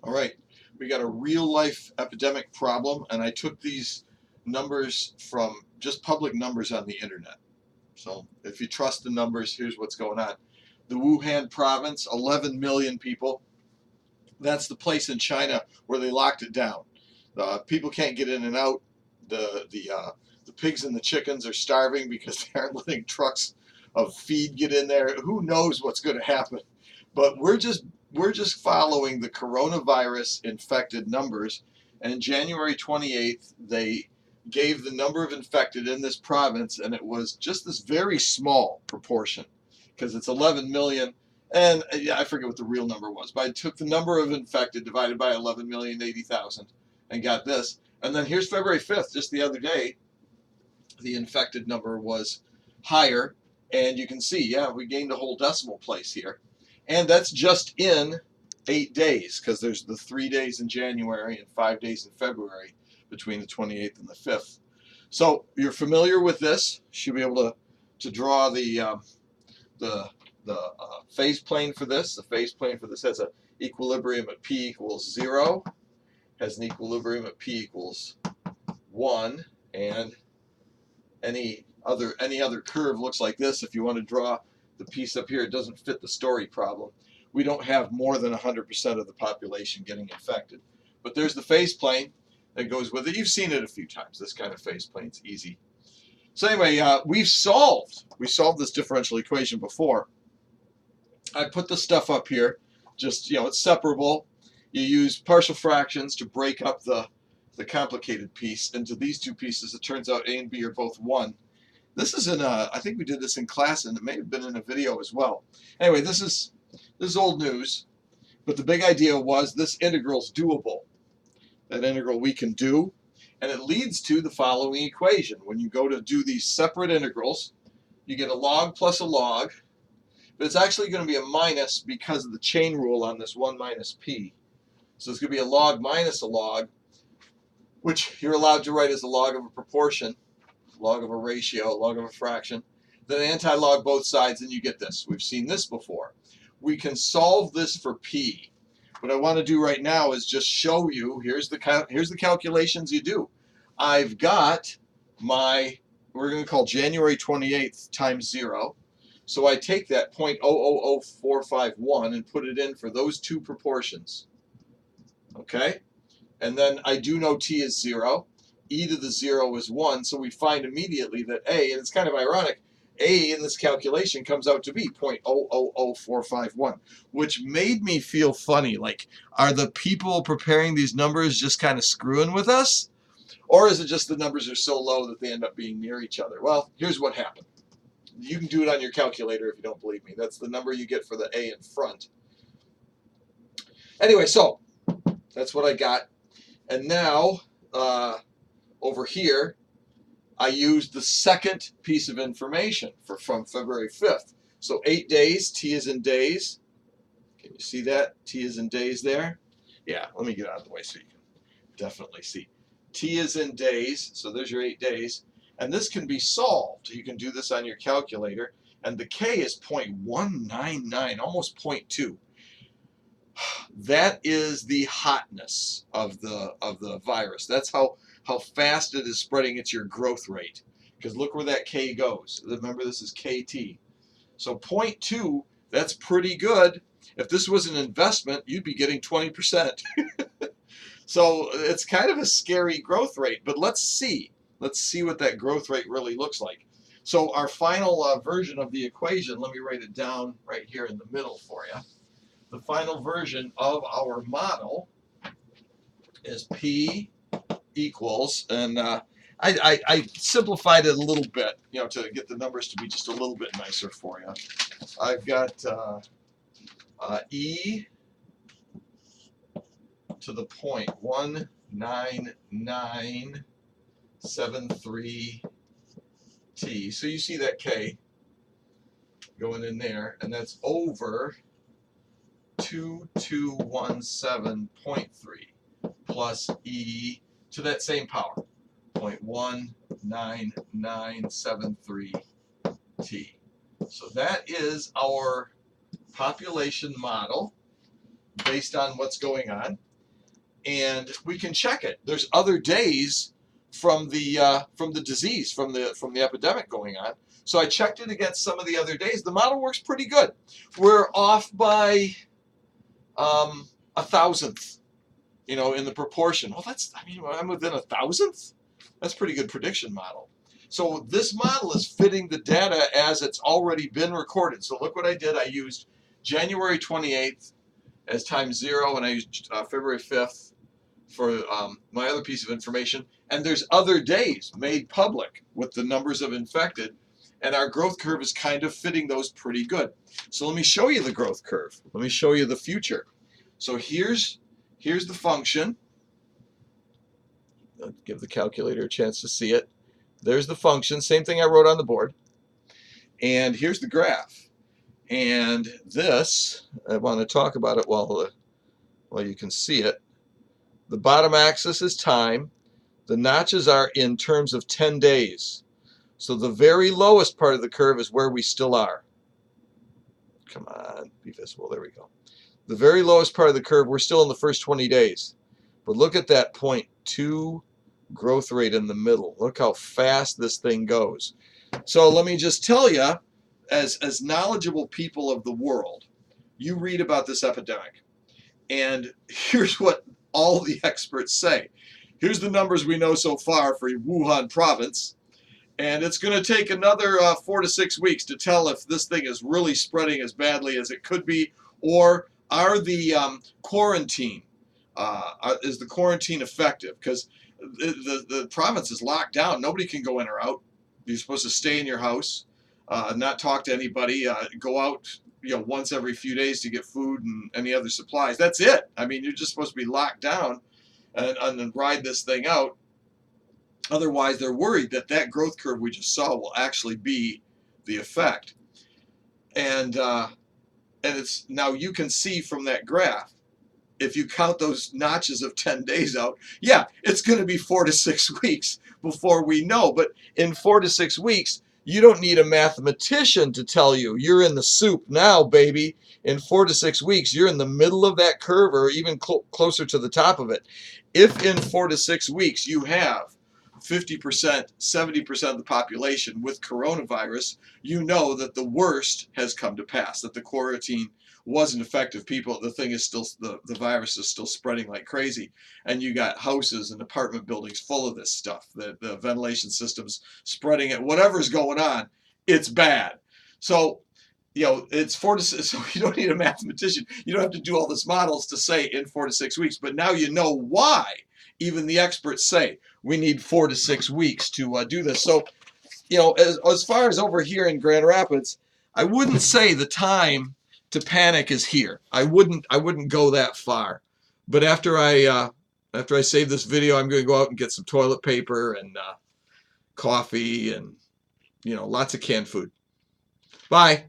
All right, we got a real life epidemic problem, and I took these numbers from just public numbers on the internet. So if you trust the numbers, here's what's going on. The Wutan Province, 11 million people. That's the place in China where they locked it down. People can't get in and out. The pigs and the chickens are starving because they aren't letting trucks of feed get in there. Who knows what's going to happen? But we're just following the coronavirus infected numbers. And January 28th, they gave the number of infected in this province, and it was just this very small proportion because it's 11 million. And yeah, I forget what the real number was, but I took the number of infected divided by 11,080,000 and got this. And then here's February 5th, just the other day, the infected number was higher. And you can see, yeah, we gained a whole decimal place here. And that's just in 8 days, because there's the 3 days in January and 5 days in February between the 28th and the 5th. So you're familiar with this. Should be able to draw the phase plane for this. The phase plane for this has an equilibrium at p equals 0, has an equilibrium at p equals 1, and any other curve looks like this. If you want to draw the piece up here, it doesn't fit the story problem. We don't have more than 100% of the population getting infected. But there's the phase plane that goes with it. You've seen it a few times. This kind of phase plane's easy. So anyway, we solved this differential equation before. I put the stuff up here. Just, it's separable. You use partial fractions to break up the complicated piece into these two pieces. It turns out A and B are both 1. This is I think we did this in class, and it may have been in a video as well. Anyway, this is old news, but the big idea was this integral's doable. That integral we can do, and it leads to the following equation. When you go to do these separate integrals, you get a log plus a log, but it's actually going to be a minus because of the chain rule on this 1 minus p. So it's going to be a log minus a log, which you're allowed to write as a log of a proportion, log of a ratio, log of a fraction. Then anti-log both sides, and you get this. We've seen this before. We can solve this for p. What I want to do right now is just show you, here's the calculations you do. I've got we're going to call January 28th times 0. So I take that 0.000451 and put it in for those two proportions. Okay? And then I do know t is 0. E to the 0 is 1, so we find immediately that A, and it's kind of ironic, A in this calculation comes out to be 0.000451, which made me feel funny. Like, are the people preparing these numbers just kind of screwing with us? Or is it just the numbers are so low that they end up being near each other? Well, here's what happened. You can do it on your calculator if you don't believe me. That's the number you get for the A in front. Anyway, so that's what I got. And now, over here, I used the second piece of information from February 5th. So 8 days, t is in days. Can you see that? T is in days there. Yeah, let me get out of the way so you can definitely see. T is in days, so there's your 8 days. And this can be solved. You can do this on your calculator. And the K is 0.199, almost 0.2. That is the hotness of the virus. That's how fast it is spreading. It's your growth rate. Because look where that K goes. Remember, this is KT. So 0.2, that's pretty good. If this was an investment, you'd be getting 20%. So it's kind of a scary growth rate. But let's see. Let's see what that growth rate really looks like. So our final version of the equation, let me write it down right here in the middle for you. The final version of our model is P equals, and I simplified it a little bit, to get the numbers to be just a little bit nicer for you. I've got E to the point 19973 T. So you see that K going in there, and that's over 2217.3 plus E to that same power, 0.19973 T. So that is our population model based on what's going on. and we can check it. There's other days from the disease, from the epidemic going on. So I checked it against some of the other days. The model works pretty good. We're off by 1,000th, in the proportion. Well, I'm within 1,000th. That's a pretty good prediction model. So this model is fitting the data as it's already been recorded. So look what I did. I used January 28th as time 0, and I used February 5th for my other piece of information. And there's other days made public with the numbers of infected, and our growth curve is kind of fitting those pretty good. So let me show you the growth curve. Let me show you the future. So here's the function. I'll give the calculator a chance to see it. There's the function, same thing I wrote on the board. And here's the graph. And this, I want to talk about it while you can see it. The bottom axis is time. The notches are in terms of 10 days. So the very lowest part of the curve is where we still are. Come on, be visible. There we go. The very lowest part of the curve, we're still in the first 20 days. But look at that 0.2 growth rate in the middle. Look how fast this thing goes. So let me just tell you, as knowledgeable people of the world, you read about this epidemic. And here's what all the experts say. Here's the numbers we know so far for Wutan Province. And it's going to take another 4 to 6 weeks to tell if this thing is really spreading as badly as it could be, or are the is the quarantine effective? Because the province is locked down. Nobody can go in or out. You're supposed to stay in your house, not talk to anybody, go out once every few days to get food and any other supplies. That's it. I mean, you're just supposed to be locked down and ride this thing out. Otherwise, they're worried that growth curve we just saw will actually be the effect. And it's now you can see from that graph, if you count those notches of 10 days out, yeah, it's going to be 4 to 6 weeks before we know. But in 4 to 6 weeks, you don't need a mathematician to tell you you're in the soup now, baby. In 4 to 6 weeks, you're in the middle of that curve or even closer to the top of it. If in 4 to 6 weeks you have 50%, 70% of the population with coronavirus, you know that the worst has come to pass, that the quarantine wasn't effective. The thing is still, the virus is still spreading like crazy. And you got houses and apartment buildings full of this stuff, the ventilation systems spreading it, whatever's going on, it's bad. So, it's 4 to 6, so you don't need a mathematician. You don't have to do all these models to say in 4 to 6 weeks, but now you know why even the experts say we need 4 to 6 weeks to do this. So, as far as over here in Grand Rapids, I wouldn't say the time to panic is here. I wouldn't go that far. But after I save this video, I'm going to go out and get some toilet paper and coffee and lots of canned food. Bye.